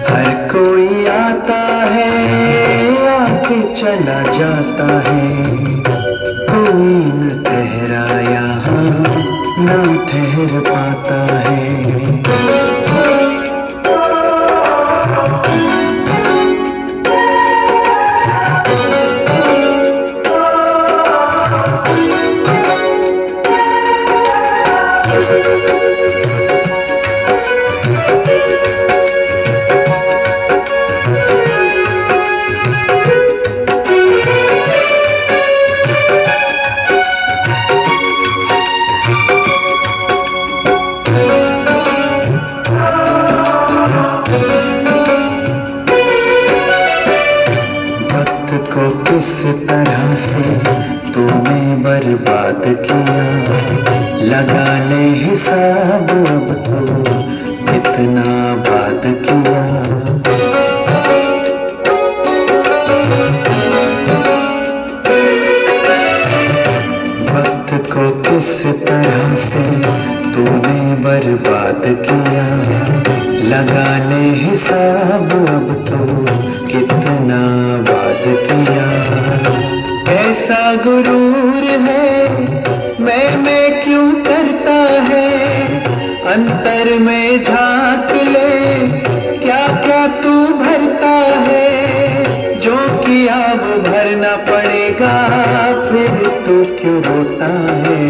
हर कोई आता है आके चला जाता है, कोई न ठहरा यहाँ न ठहर पाता है। को किस तरह से तूने बर्बाद किया, लगा ले हिसाब अब तो कितना बात किया। वक्त को किस तरह से तूने बर्बाद किया, लगा ले हिसाब अब तो कितना बात किया। ऐसा गुरूर है मैं क्यों करता है, अंतर में झांक ले क्या क्या तू भरता है, जो किया वो भरना पड़ेगा फिर तो क्यों रोता है।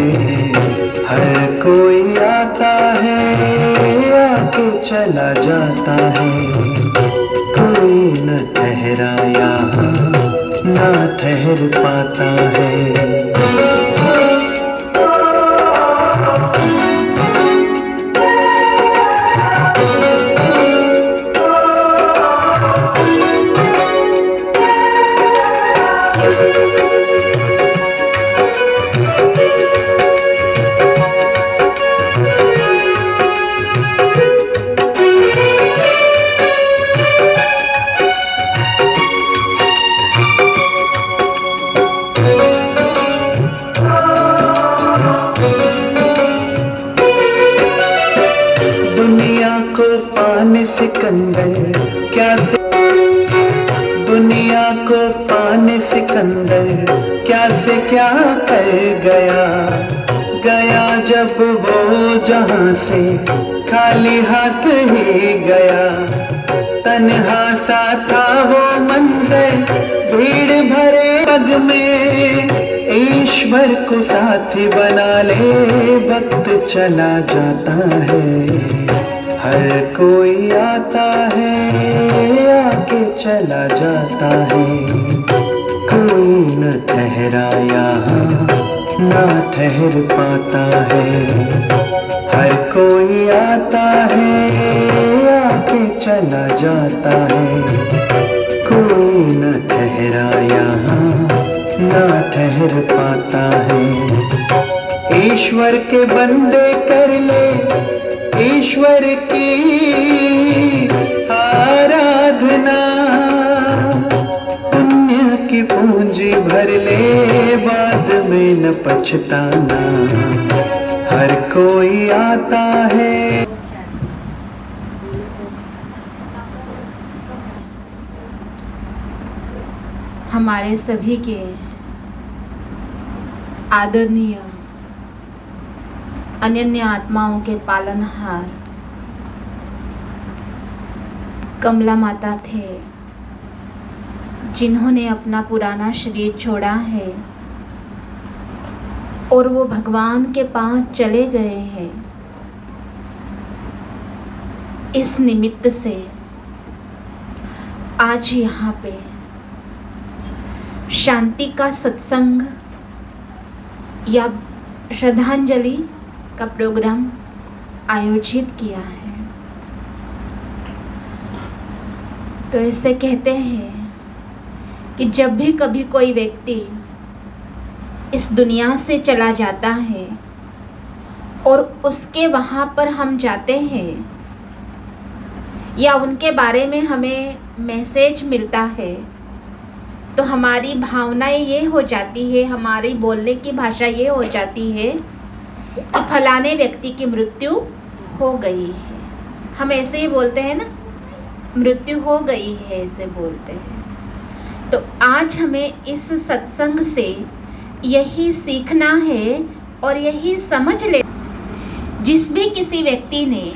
हर कोई आता है आके चला जाता है, कोई न ठहरा यहाँ न ठहर पाता है। दुनिया को पाने सिकंदर क्या से, दुनिया को पाने सिकंदर क्या से क्या कर गया, गया जब वो जहां से खाली हाथ ही गया। तन्हा सा था वो मंजर भीड़ भरे पग में, ईश्वर को साथी बना ले वक्त चला जाता है। हर कोई आता है आके चला जाता है, कोई न ठहरा यहाँ न ठहर पाता है। हर कोई आता है आके चला जाता है, कोई न ठहरा यहाँ न ठहर पाता है। ईश्वर के बंदे कर ले ईश्वर की आराधना, पुण्य की पूंजी भर ले बाद में न पछताना। हर कोई आता है। हमारे सभी के आदरणीय अनन्य आत्माओं के पालनहार कमला माता थे, जिन्होंने अपना पुराना शरीर छोड़ा है और वो भगवान के पास चले गए हैं। इस निमित्त से आज यहाँ पे शांति का सत्संग या श्रद्धांजलि का प्रोग्राम आयोजित किया है। तो ऐसे कहते हैं कि जब भी कभी कोई व्यक्ति इस दुनिया से चला जाता है और उसके वहाँ पर हम जाते हैं या उनके बारे में हमें मैसेज मिलता है, तो हमारी भावनाएं ये हो जाती है, हमारी बोलने की भाषा ये हो जाती है कि फलाने व्यक्ति की मृत्यु हो गई है। हम ऐसे ही बोलते हैं ना, मृत्यु हो गई है, इसे बोलते हैं। तो आज हमें इस सत्संग से यही सीखना है और यही समझ ले, जिस भी किसी व्यक्ति ने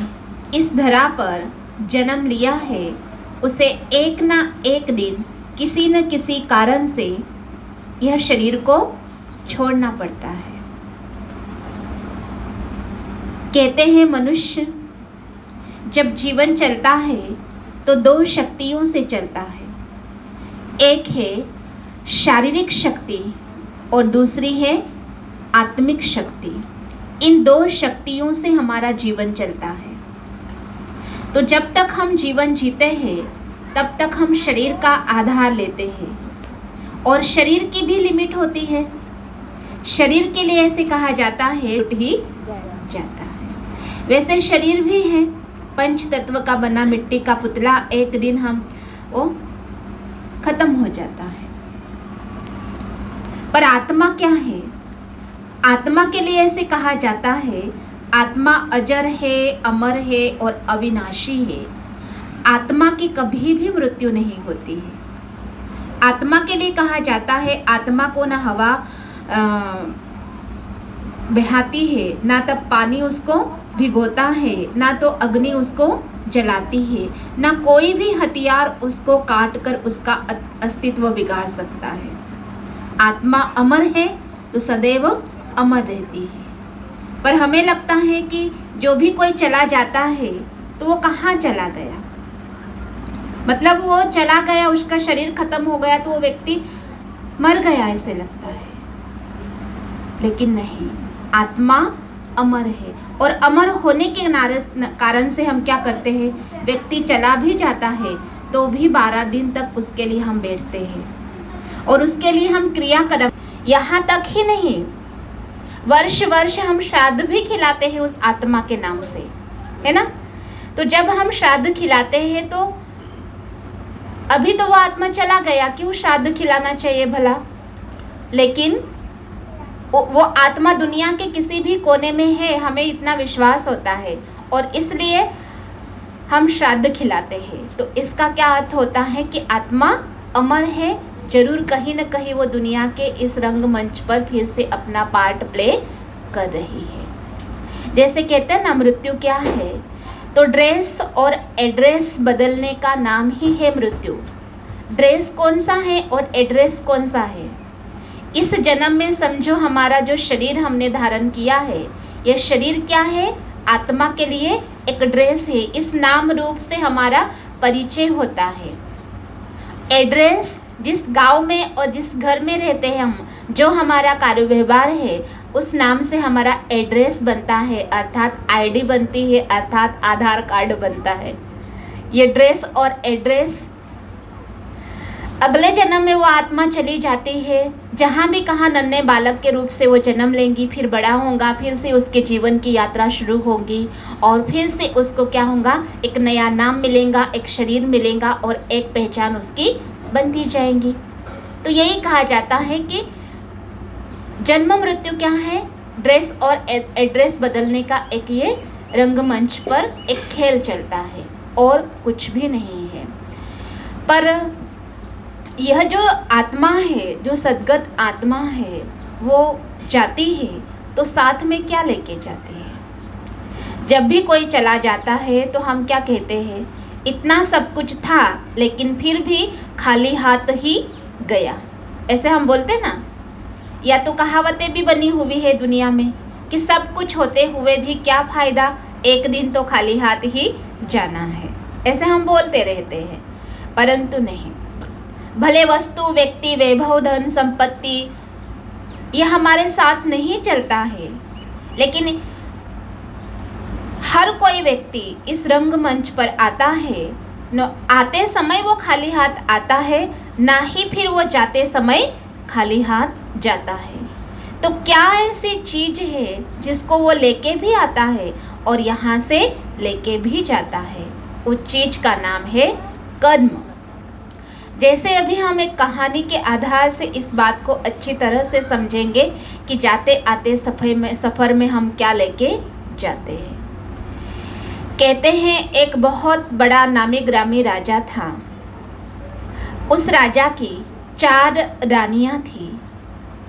इस धरा पर जन्म लिया है उसे एक ना एक दिन किसी न किसी कारण से यह शरीर को छोड़ना पड़ता है। कहते हैं मनुष्य जब जीवन चलता है तो दो शक्तियों से चलता है, एक है शारीरिक शक्ति और दूसरी है आत्मिक शक्ति। इन दो शक्तियों से हमारा जीवन चलता है। तो जब तक हम जीवन जीते हैं तब तक हम शरीर का आधार लेते हैं और शरीर की भी लिमिट होती है। शरीर के लिए ऐसे कहा जाता है टूट ही जाता है। वैसे शरीर भी है पंच तत्व का बना मिट्टी का पुतला, एक दिन हम वो खत्म हो जाता है। पर आत्मा क्या है? आत्मा के लिए ऐसे कहा जाता है आत्मा अजर है, अमर है और अविनाशी है। आत्मा की कभी भी मृत्यु नहीं होती है। आत्मा के लिए कहा जाता है आत्मा को ना हवा बहाती है, ना तब पानी उसको भिगोता है, ना तो अग्नि उसको जलाती है, ना कोई भी हथियार उसको काट कर उसका अस्तित्व बिगाड़ सकता है। आत्मा अमर है तो सदैव अमर रहती है। पर हमें लगता है कि जो भी कोई चला जाता है तो वो कहाँ चला गया, मतलब वो चला गया, उसका शरीर खत्म हो गया तो वो व्यक्ति मर गया ऐसे लगता है। लेकिन नहीं, आत्मा अमर है और अमर होने के कारण से हम क्या करते हैं, व्यक्ति चला भी जाता है तो भी 12 दिन तक उसके लिए हम बैठते हैं और उसके लिए हम क्रियाकर्म, यहाँ तक ही नहीं वर्ष वर्ष हम श्राद्ध भी खिलाते हैं उस आत्मा के नाम से, है ना। तो जब हम श्राद्ध खिलाते हैं तो अभी तो वो आत्मा चला गया, क्यों श्राद्ध खिलाना चाहिए भला, लेकिन वो आत्मा दुनिया के किसी भी कोने में है, हमें इतना विश्वास होता है और इसलिए हम श्राद्ध खिलाते हैं। तो इसका क्या अर्थ होता है कि आत्मा अमर है, जरूर कहीं न कहीं वो दुनिया के इस रंगमंच पर फिर से अपना पार्ट प्ले कर रही है। जैसे कहते हैं ना मृत्यु क्या है, तो ड्रेस और एड्रेस बदलने का नाम ही है मृत्यु। ड्रेस कौन सा है और एड्रेस कौन सा है? इस जन्म में समझो हमारा जो शरीर हमने धारण किया है, यह शरीर क्या है, आत्मा के लिए एक ड्रेस है। इस नाम रूप से हमारा परिचय होता है। एड्रेस जिस गांव में और जिस घर में रहते हैं हम, जो हमारा कार्य व्यवहार है, उस नाम से हमारा एड्रेस बनता है, अर्थात आईडी बनती है, अर्थात आधार कार्ड बनता है। ये ड्रेस और एड्रेस, अगले जन्म में वो आत्मा चली जाती है, जहाँ भी कहाँ नन्हे बालक के रूप से वो जन्म लेंगी, फिर बड़ा होगा, फिर से उसके जीवन की यात्रा शुरू होगी और फिर से उसको क्या होगा, एक नया नाम मिलेगा, एक शरीर मिलेगा और एक पहचान उसकी बनती जाएंगी। तो यही कहा जाता है कि जन्म मृत्यु क्या है, ड्रेस और एड्रेस बदलने का एक ये रंगमंच पर एक खेल चलता है और कुछ भी नहीं है। पर यह जो आत्मा है, जो सद्गत आत्मा है, वो जाती है तो साथ में क्या लेके जाती है? जब भी कोई चला जाता है तो हम क्या कहते हैं, इतना सब कुछ था लेकिन फिर भी खाली हाथ ही गया, ऐसे हम बोलते ना। या तो कहावतें भी बनी हुई है दुनिया में कि सब कुछ होते हुए भी क्या फ़ायदा, एक दिन तो खाली हाथ ही जाना है, ऐसे हम बोलते रहते हैं। परंतु नहीं, भले वस्तु, व्यक्ति, वैभव, धन, संपत्ति यह हमारे साथ नहीं चलता है, लेकिन हर कोई व्यक्ति इस रंगमंच पर आता है, न आते समय वो खाली हाथ आता है, ना ही फिर वो जाते समय खाली हाथ जाता है। तो क्या ऐसी चीज है जिसको वो लेके भी आता है और यहाँ से लेके भी जाता है? उस चीज का नाम है कर्म। जैसे अभी हम एक कहानी के आधार से इस बात को अच्छी तरह से समझेंगे कि जाते आते सफ़र में हम क्या लेके जाते हैं। कहते हैं एक बहुत बड़ा नामी ग्रामी राजा था। उस राजा की 4 रानियां थी।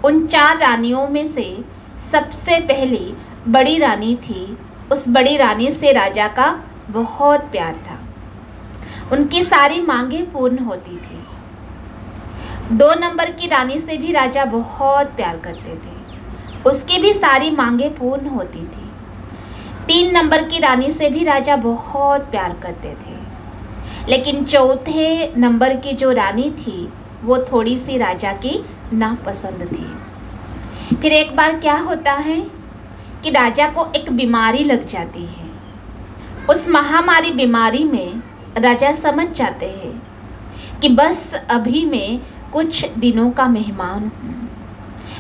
उन 4 रानियों में से सबसे पहली बड़ी रानी थी। उस बड़ी रानी से राजा का बहुत प्यार था। उनकी सारी मांगें पूर्ण होती थी। 2 नंबर की रानी से भी राजा बहुत प्यार करते थे, उसकी भी सारी मांगें पूर्ण होती थी। 3 नंबर की रानी से भी राजा बहुत प्यार करते थे, लेकिन चौथे नंबर की जो रानी थी वो थोड़ी सी राजा की नापसंद थी। फिर एक बार क्या होता है कि राजा को एक बीमारी लग जाती है। उस महामारी बीमारी में राजा समझ जाते हैं कि बस अभी मैं कुछ दिनों का मेहमान हूँ,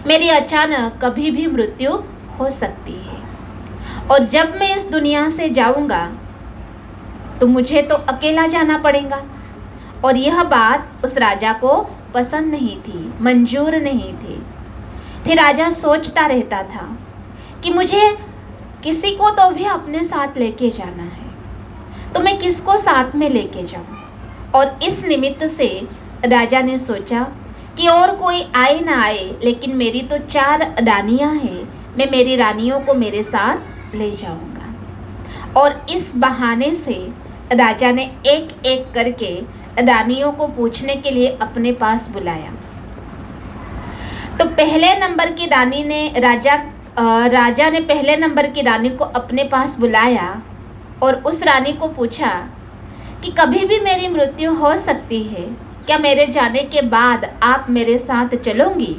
मेरी अचानक कभी भी मृत्यु हो सकती है और जब मैं इस दुनिया से जाऊँगा तो मुझे तो अकेला जाना पड़ेगा। और यह बात उस राजा को पसंद नहीं थी, मंजूर नहीं थी। फिर राजा सोचता रहता था कि मुझे किसी को तो भी अपने साथ लेके जाना है, तो मैं किसको साथ में लेके जाऊं। और इस निमित्त से राजा ने सोचा कि और कोई आए ना आए, लेकिन मेरी तो 4 रानियां हैं, मैं मेरी रानियों को मेरे साथ ले जाऊंगा। और इस बहाने से राजा ने एक एक करके रानियों को पूछने के लिए अपने पास बुलाया। तो पहले नंबर की रानी ने राजा ने पहले नंबर की रानी को अपने पास बुलाया और उस रानी को पूछा कि कभी भी मेरी मृत्यु हो सकती है, क्या मेरे जाने के बाद आप मेरे साथ चलोगी?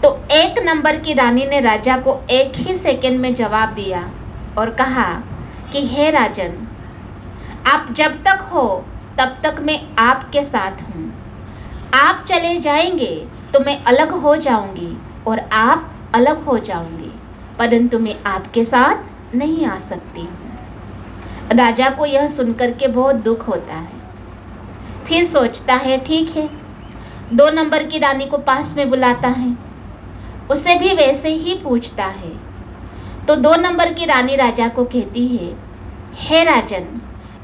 तो 1 नंबर की रानी ने राजा को एक ही सेकंड में जवाब दिया और कहा कि हे राजन, आप जब तक हो तब तक मैं आपके साथ हूँ। आप चले जाएंगे तो मैं अलग हो जाऊंगी और आप अलग हो जाऊंगी, परंतु मैं आपके साथ नहीं आ सकती हूँ। राजा को यह सुनकर के बहुत दुख होता है। फिर सोचता है ठीक है, 2 नंबर की रानी को पास में बुलाता है, उसे भी वैसे ही पूछता है। तो 2 नंबर की रानी राजा को कहती है, हे राजन,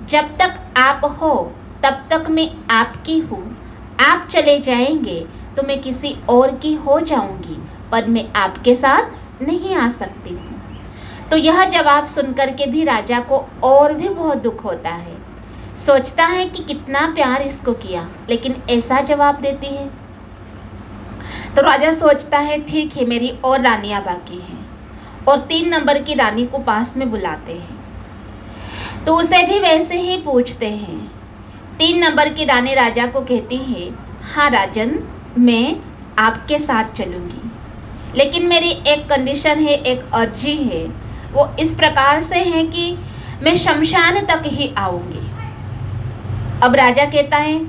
जब तक आप हो तब तक मैं आपकी हूँ, आप चले जाएंगे तो मैं किसी और की हो जाऊंगी, पर मैं आपके साथ नहीं आ सकती हूँ। तो यह जवाब सुनकर के भी राजा को और भी बहुत दुख होता है। सोचता है कि कितना प्यार इसको किया, लेकिन ऐसा जवाब देती है। तो राजा सोचता है ठीक है, मेरी और रानियां बाकी हैं, और 3 नंबर की रानी को पास में बुलाते हैं। तो उसे भी वैसे ही पूछते हैं। 3 नंबर की रानी राजा को कहती है, हाँ राजन, मैं आपके साथ चलूँगी, लेकिन मेरी एक कंडीशन है, एक अर्जी है। वो इस प्रकार से है कि मैं शमशान तक ही आऊँगी। अब राजा कहता है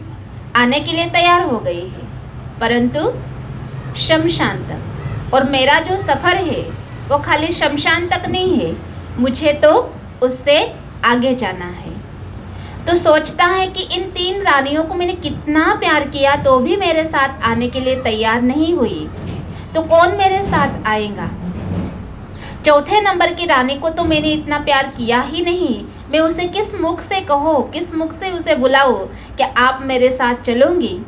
आने के लिए तैयार हो गई है, परंतु शमशान तक, और मेरा जो सफ़र है वो खाली शमशान तक नहीं है, मुझे तो उससे आगे जाना है। तो सोचता है कि इन 3 रानियों को मैंने कितना प्यार किया तो भी मेरे साथ आने के लिए तैयार नहीं हुई, तो कौन मेरे साथ आएगा? चौथे नंबर की रानी को तो मैंने इतना प्यार किया ही नहीं, मैं उसे किस मुख से कहूँ, किस मुख से उसे बुलाऊँ कि आप मेरे साथ चलोगी?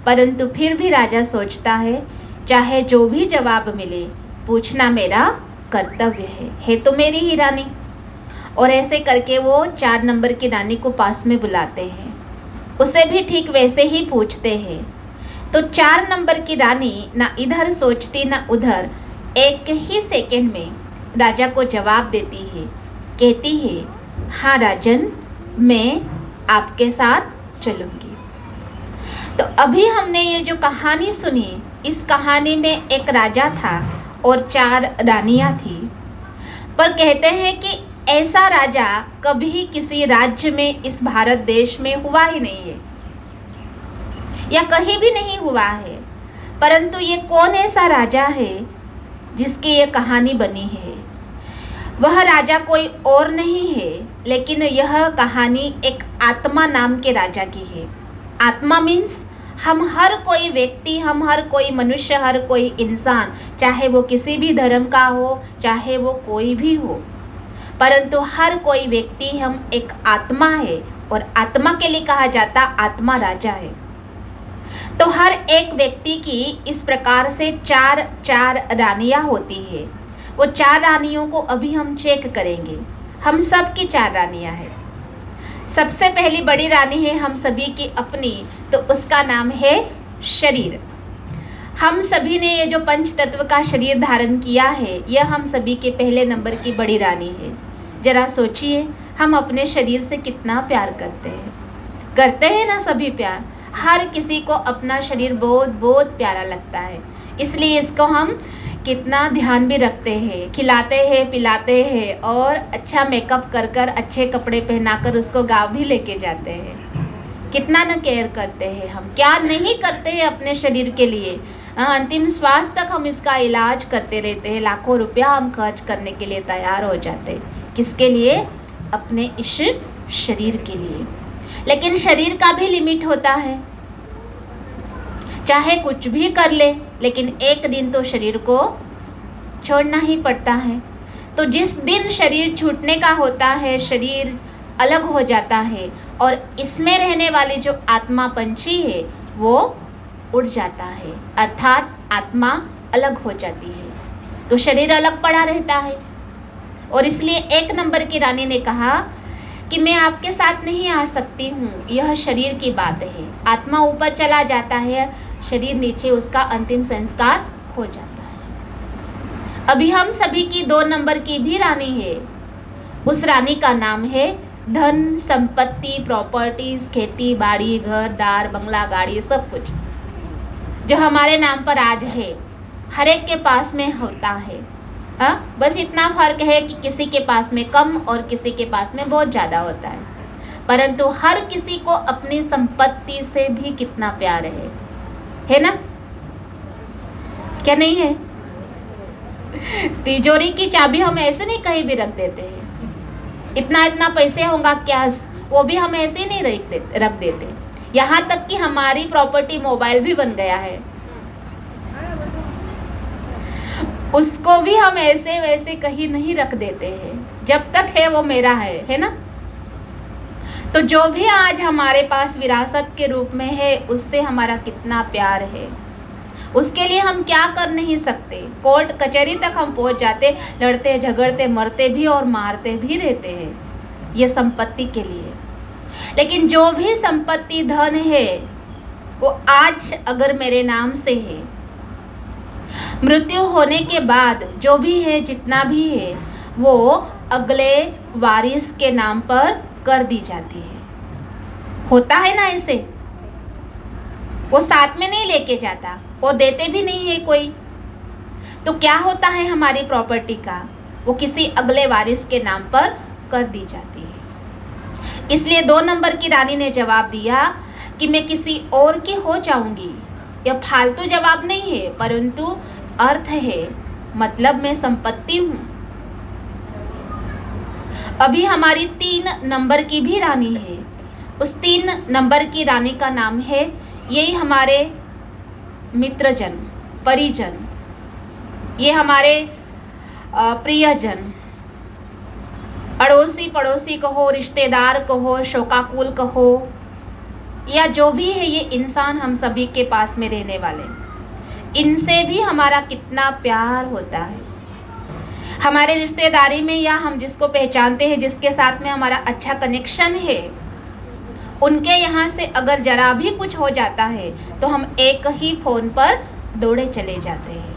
परंतु फिर भी राजा सोचता है चाहे जो भी जवाब मिले, पूछना मेरा कर्तव्य है तो मेरी ही रानी। और ऐसे करके वो 4 नंबर की रानी को पास में बुलाते हैं, उसे भी ठीक वैसे ही पूछते हैं। तो 4 नंबर की रानी ना इधर सोचती ना उधर, एक ही सेकंड में राजा को जवाब देती है, कहती है, हाँ राजन, मैं आपके साथ चलूँगी। तो अभी हमने ये जो कहानी सुनी, इस कहानी में एक राजा था और 4 रानियाँ थी। पर कहते हैं कि ऐसा राजा कभी किसी राज्य में इस भारत देश में हुआ ही नहीं है, या कहीं भी नहीं हुआ है। परंतु ये कौन ऐसा राजा है जिसकी ये कहानी बनी है? वह राजा कोई और नहीं है, लेकिन यह कहानी एक आत्मा नाम के राजा की है। आत्मा मीन्स हम हर कोई व्यक्ति, हम हर कोई मनुष्य, हर कोई इंसान, चाहे वो किसी भी धर्म का हो, चाहे वो कोई भी हो, परंतु हर कोई व्यक्ति हम एक आत्मा है और आत्मा के लिए कहा जाता आत्मा राजा है। तो हर एक व्यक्ति की इस प्रकार से चार चार रानियां होती है। वो चार रानियों को अभी हम चेक करेंगे। हम सब की चार रानियां हैं। सबसे पहली बड़ी रानी है हम सभी की अपनी, तो उसका नाम है शरीर। हम सभी ने ये जो पंच तत्व का शरीर धारण किया है, यह हम सभी के पहले नंबर की बड़ी रानी है। जरा सोचिए, हम अपने शरीर से कितना प्यार करते हैं ना सभी प्यार। हर किसी को अपना शरीर बहुत बहुत प्यारा लगता है, इसलिए इसको हम कितना ध्यान भी रखते हैं, खिलाते हैं, पिलाते हैं और अच्छा मेकअप कर कर, अच्छे कपड़े पहनाकर उसको गाँव भी लेके जाते हैं। कितना न केयर करते हैं हम, क्या नहीं करते हैं अपने शरीर के लिए। अंतिम श्वास तक हम इसका इलाज करते रहते हैं। लाखों रुपया हम खर्च करने के लिए तैयार हो जाते हैं। किसके लिए? अपने इस शरीर के लिए। लेकिन शरीर का भी लिमिट होता है। चाहे कुछ भी कर ले, लेकिन एक दिन तो शरीर को छोड़ना ही पड़ता है। तो जिस दिन शरीर छूटने का होता है, शरीर अलग हो जाता है और इसमें रहने वाली जो आत्मा पंछी है वो उड़ जाता है, अर्थात आत्मा अलग हो जाती है। तो शरीर अलग पड़ा रहता है और इसलिए एक नंबर की रानी ने कहा कि मैं आपके साथ नहीं आ सकती हूँ। यह शरीर की बात है। आत्मा ऊपर चला जाता है, शरीर नीचे, उसका अंतिम संस्कार हो जाता है। अभी हम सभी की 2 नंबर की भी रानी है। उस रानी का नाम है धन, संपत्ति, प्रॉपर्टीज, खेती बाड़ी, घर दार, बंगला, गाड़ी, सब कुछ जो हमारे नाम पर आज है, हर एक के पास में होता है। बस इतना फर्क है कि किसी के पास में कम और किसी के पास में बहुत ज़्यादा होता है। परंतु हर किसी को अपनी संपत्ति से भी कितना प्यार है ना? क्या नहीं है? तिजोरी की चाबी हम ऐसे नहीं कहीं भी रख देते हैं। इतना इतना पैसे होगा क्या, वो भी हम ऐसे ही नहीं रख देते। यहाँ तक कि हमारी प्रॉपर्टी मोबाइल भी बन गया है, उसको भी हम ऐसे वैसे कहीं नहीं रख देते हैं। जब तक है वो मेरा है ना? तो जो भी आज हमारे पास विरासत के रूप में है, उससे हमारा कितना प्यार है, उसके लिए हम क्या कर नहीं सकते। कोर्ट कचहरी तक हम पहुंच जाते, लड़ते झगड़ते, मरते भी और मारते भी रहते हैं ये संपत्ति के लिए। लेकिन जो भी संपत्ति धन है वो आज अगर मेरे नाम से है, मृत्यु होने के बाद जो भी है, जितना भी है, वो अगले वारिस के नाम पर कर दी जाती है। होता है ना ऐसे? वो साथ में नहीं लेके जाता और देते भी नहीं है कोई। तो क्या होता है हमारी प्रॉपर्टी का? वो किसी अगले वारिस के नाम पर कर दी जाती है। इसलिए 2 नंबर की रानी ने जवाब दिया कि मैं किसी और की हो जाऊंगी। यह फालतू जवाब नहीं है, परंतु अर्थ है, मतलब मैं संपत्ति हूँ। अभी हमारी 3 नंबर की भी रानी है। उस 3 नंबर की रानी का नाम है, यही हमारे मित्रजन, परिजन, ये हमारे प्रियजन, अड़ोसी पड़ोसी कहो, रिश्तेदार कहो, शोकाकुल कहो, या जो भी है ये इंसान हम सभी के पास में रहने वाले, इनसे भी हमारा कितना प्यार होता है। हमारे रिश्तेदारी में या हम जिसको पहचानते हैं, जिसके साथ में हमारा अच्छा कनेक्शन है, उनके यहाँ से अगर जरा भी कुछ हो जाता है तो हम एक ही फ़ोन पर दौड़े चले जाते हैं।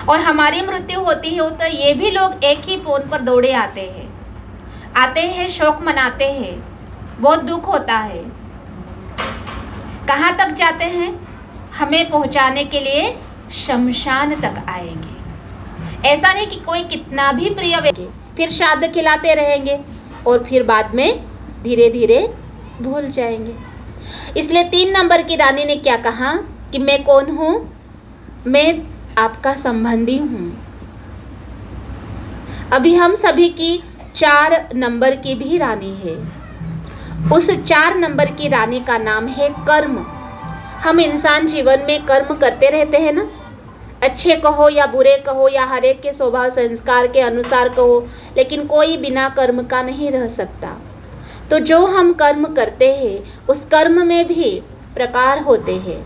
और हमारी मृत्यु होती है तो ये भी लोग एक ही फ़ोन पर दौड़े आते हैं, शोक मनाते हैं, बहुत दुख होता है। कहाँ तक जाते हैं? हमें पहुँचाने के लिए शमशान तक आएंगे। ऐसा नहीं कि कोई कितना भी प्रिय व्यक्ति, फिर श्राद्ध खिलाते रहेंगे और फिर बाद में धीरे धीरे भूल जाएंगे। इसलिए 3 नंबर की रानी ने क्या कहा कि मैं कौन हूँ? मैं आपका संबंधी हूँ। अभी हम सभी की 4 नंबर की भी रानी है। उस 4 नंबर की रानी का नाम है कर्म। हम इंसान जीवन में कर्म करते रहते हैं ना, अच्छे कहो या बुरे कहो या हर एक के स्वभाव संस्कार के अनुसार कहो, लेकिन कोई बिना कर्म का नहीं रह सकता। तो जो हम कर्म करते हैं उस कर्म में भी प्रकार होते हैं।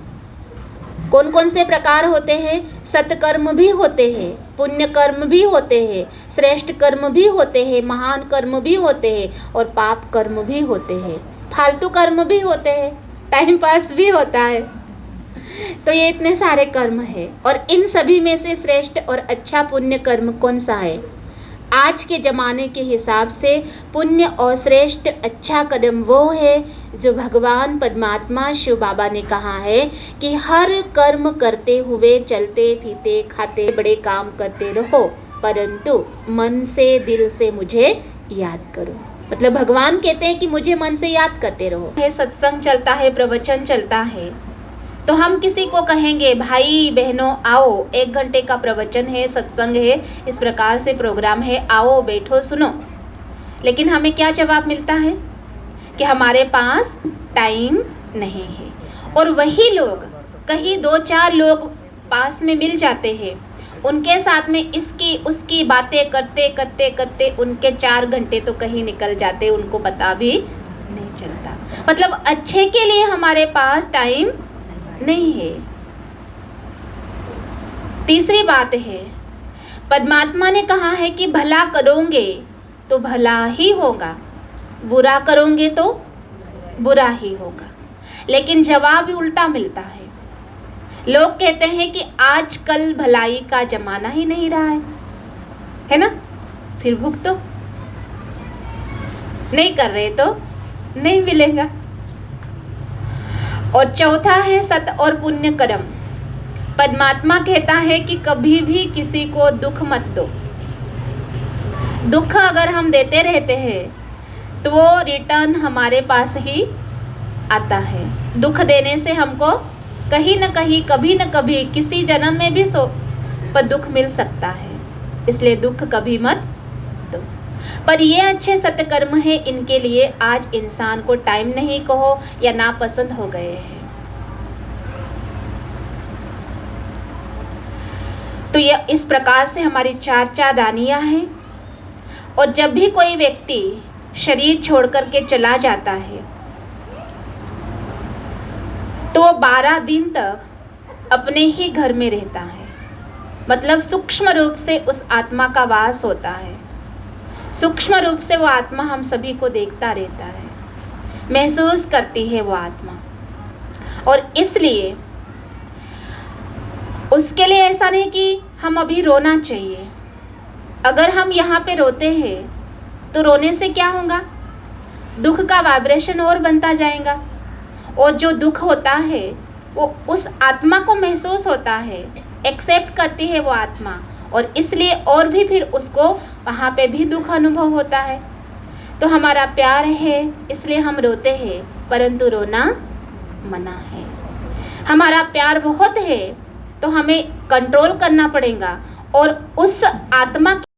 कौन कौन से प्रकार होते हैं? सत्कर्म भी होते हैं, पुण्य कर्म भी होते हैं, श्रेष्ठ कर्म भी होते हैं, महान कर्म भी होते हैं और पाप कर्म भी होते हैं, फालतू कर्म भी होते हैं, टाइम पास भी होता है। तो ये इतने सारे कर्म है और इन सभी में से श्रेष्ठ और अच्छा पुण्य कर्म कौन सा है? आज के ज़माने के हिसाब से पुण्य और श्रेष्ठ अच्छा कदम वो है जो भगवान परमात्मा शिव बाबा ने कहा है कि हर कर्म करते हुए चलते फिरते खाते बड़े काम करते रहो, परंतु मन से दिल से मुझे याद करो। मतलब भगवान कहते हैं कि मुझे मन से याद करते रहो। सत्संग चलता है, प्रवचन चलता है, तो हम किसी को कहेंगे भाई बहनों आओ, 1 घंटे का प्रवचन है, सत्संग है, इस प्रकार से प्रोग्राम है, आओ बैठो सुनो। लेकिन हमें क्या जवाब मिलता है कि हमारे पास टाइम नहीं है। और वही लोग कहीं 2-4 लोग पास में मिल जाते हैं, उनके साथ में इसकी उसकी बातें करते करते करते उनके 4 घंटे तो कहीं निकल जाते, उनको पता भी नहीं चलता। मतलब अच्छे के लिए हमारे पास टाइम नहीं है। तीसरी बात है, परमात्मा ने कहा है कि भला करोगे तो भला ही होगा, बुरा करोगे तो बुरा ही होगा। लेकिन जवाब उल्टा मिलता है। लोग कहते हैं कि आजकल भलाई का जमाना ही नहीं रहा है ना, फिर भुगतो, नहीं कर रहे तो नहीं मिलेगा। और चौथा है सत और पुण्य कर्म। परमात्मा कहता है कि कभी भी किसी को दुख मत दो। दुख अगर हम देते रहते हैं तो वो रिटर्न हमारे पास ही आता है। दुख देने से हमको कहीं न कहीं कभी न कभी किसी जन्म में भी पर दुख मिल सकता है, इसलिए दुख कभी मत दो। पर ये अच्छे सत्कर्म है, इनके लिए आज इंसान को टाइम नहीं कहो या नापसंद हो गए हैं। तो ये इस प्रकार से हमारी 4 रानियां हैं। और जब भी कोई व्यक्ति शरीर छोड़ करके चला जाता है तो वो 12 दिन तक अपने ही घर में रहता है। मतलब सूक्ष्म रूप से उस आत्मा का वास होता है, सूक्ष्म रूप से वो आत्मा हम सभी को देखता रहता है, महसूस करती है वो आत्मा। और इसलिए उसके लिए ऐसा नहीं कि हम अभी रोना चाहिए। अगर हम यहाँ पे रोते हैं तो रोने से क्या होगा? दुख का वाइब्रेशन और बनता जाएगा, और जो दुख होता है वो उस आत्मा को महसूस होता है, एक्सेप्ट करती है वो आत्मा, और इसलिए और भी फिर उसको वहाँ पे भी दुख अनुभव होता है। तो हमारा प्यार है इसलिए हम रोते हैं, परंतु रोना मना है। हमारा प्यार बहुत है तो हमें कंट्रोल करना पड़ेगा और उस आत्मा